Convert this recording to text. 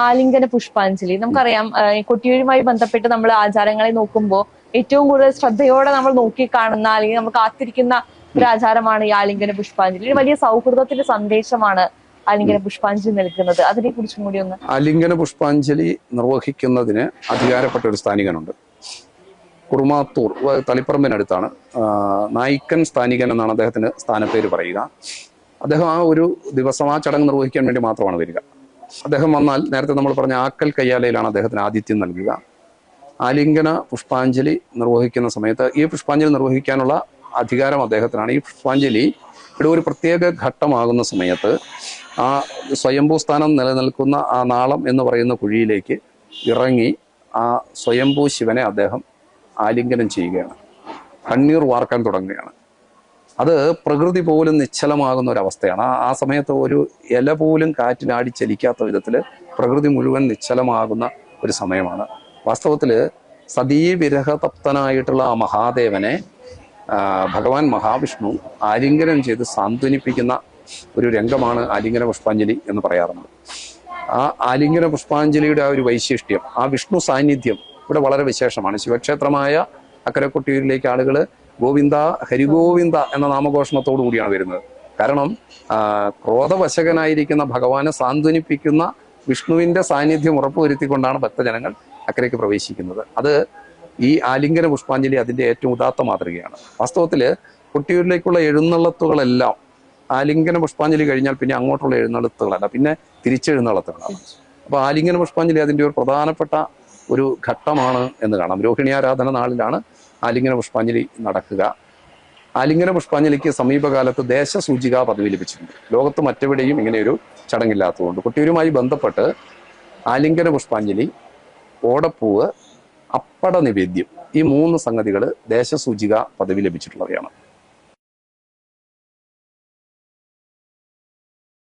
ആലിംഗന പുഷ്പാഞ്ജലി നമുക്കറിയാം. കൊട്ടിയൂരുമായി ബന്ധപ്പെട്ട് നമ്മൾ ആചാരങ്ങളെ നോക്കുമ്പോൾ ഏറ്റവും കൂടുതൽ ശ്രദ്ധയോടെ നമ്മൾ നോക്കി കാണുന്ന അല്ലെങ്കിൽ നമ്മൾ കാത്തിരിക്കുന്ന ഒരു ആചാരമാണ് ഈ ആലിംഗന പുഷ്പാഞ്ജലി. ഒരു വലിയ സൗഹൃദത്തിന്റെ സന്ദേശമാണ് ആലിംഗന പുഷ്പാഞ്ജലി നൽകുന്നത്. അതിനെ കുറിച്ചും കൂടി ഒന്ന്. ആലിംഗന പുഷ്പാഞ്ജലി നിർവഹിക്കുന്നതിന് അധികാരപ്പെട്ട ഒരു സ്ഥാനികനുണ്ട്. കുറുമാത്തൂർ തളിപ്പറമ്പിനടുത്താണ്. നായിക്കൻ സ്ഥാനികൻ എന്നാണ് അദ്ദേഹത്തിന് സ്ഥാനപ്പേര് പറയുക. അദ്ദേഹം ആ ഒരു ദിവസം ആ ചടങ്ങ് നിർവഹിക്കാൻ വേണ്ടി മാത്രമാണ് വരിക. അദ്ദേഹം വന്നാൽ നേരത്തെ നമ്മൾ പറഞ്ഞ ആക്കൽ കയ്യാലയിലാണ് അദ്ദേഹത്തിന് ആതിഥ്യം നൽകുക. ആലിംഗന പുഷ്പാഞ്ജലി നിർവഹിക്കുന്ന സമയത്ത് ഈ പുഷ്പാഞ്ജലി നിർവഹിക്കാനുള്ള അധികാരം അദ്ദേഹത്തിനാണ്. ഈ പുഷ്പാഞ്ജലി ഇവിടെ ഒരു പ്രത്യേക ഘട്ടമാകുന്ന സമയത്ത് ആ സ്വയംഭൂ സ്ഥാനം നിലനിൽക്കുന്ന ആ നാളം എന്ന് പറയുന്ന കുഴിയിലേക്ക് ഇറങ്ങി ആ സ്വയംഭൂ ശിവനെ അദ്ദേഹം ആലിംഗനം ചെയ്യുകയാണ്. കണ്ണീർ വാർക്കാൻ തുടങ്ങുകയാണ്. അത് പ്രകൃതി പോലും നിശ്ചലമാകുന്ന ഒരവസ്ഥയാണ്. ആ സമയത്ത് ഒരു ഇല പോലും കാറ്റിനാടി ചലിക്കാത്ത വിധത്തിൽ പ്രകൃതി മുഴുവൻ നിശ്ചലമാകുന്ന ഒരു സമയമാണ്. വാസ്തവത്തിൽ സതീവിരഹതപ്തനായിട്ടുള്ള ആ മഹാദേവനെ ഭഗവാൻ മഹാവിഷ്ണു ആലിംഗനം ചെയ്ത് സാന്ത്വനിപ്പിക്കുന്ന ഒരു രംഗമാണ് ആലിംഗന പുഷ്പാഞ്ജലി എന്ന് പറയാറുണ്ട്. ആ ആലിംഗന പുഷ്പാഞ്ജലിയുടെ ആ ഒരു വൈശിഷ്ട്യം, ആ വിഷ്ണു സാന്നിധ്യം ഇവിടെ വളരെ വിശേഷമാണ്. ശിവക്ഷേത്രമായ അക്കരെ കൊട്ടിയൂരിലേക്ക് ആളുകൾ ഗോവിന്ദ ഹരിഗോവിന്ദ എന്ന നാമഘോഷണത്തോടു കൂടിയാണ് വരുന്നത്. കാരണം ക്രോധവശകനായിരിക്കുന്ന ഭഗവാനെ സാന്ത്വനിപ്പിക്കുന്ന വിഷ്ണുവിന്റെ സാന്നിധ്യം ഉറപ്പുവരുത്തിക്കൊണ്ടാണ് ഭക്തജനങ്ങൾ അക്കരയ്ക്ക് പ്രവേശിക്കുന്നത്. അത് ഈ ആലിംഗന പുഷ്പാഞ്ജലി അതിന്റെ ഏറ്റവും ഉദാത്ത മാതൃകയാണ്. വാസ്തവത്തിൽ കൊട്ടിയൂരിലേക്കുള്ള എഴുന്നള്ളത്തുകളെല്ലാം ആലിംഗന പുഷ്പാഞ്ജലി കഴിഞ്ഞാൽ പിന്നെ അങ്ങോട്ടുള്ള എഴുന്നള്ളത്തുകളല്ല, പിന്നെ തിരിച്ചെഴുന്നള്ളത്തുകളാണ്. അപ്പൊ ആലിംഗന പുഷ്പാഞ്ജലി അതിന്റെ ഒരു പ്രധാനപ്പെട്ട ഒരു ഘട്ടമാണ് എന്ന് കാണാം. രോഹിണി ആരാധന നാളിലാണ് ആലിംഗന പുഷ്പാഞ്ജലി നടക്കുക. ആലിംഗന പുഷ്പാഞ്ജലിക്ക് സമീപകാലത്ത് ദേശസൂചിക പദവി ലഭിച്ചിട്ടുണ്ട്. ലോകത്ത് മറ്റെവിടെയും ഇങ്ങനെയൊരു ചടങ്ങില്ലാത്തതുകൊണ്ട് കൊട്ടിയൂരുമായി ബന്ധപ്പെട്ട് ആലിംഗന പുഷ്പാഞ്ജലി, ഓടപ്പൂവ്, അപ്പട നിവേദ്യം, ഈ 3 സംഗതികൾ ദേശസൂചിക പദവി ലഭിച്ചിട്ടുള്ളവയാണ്.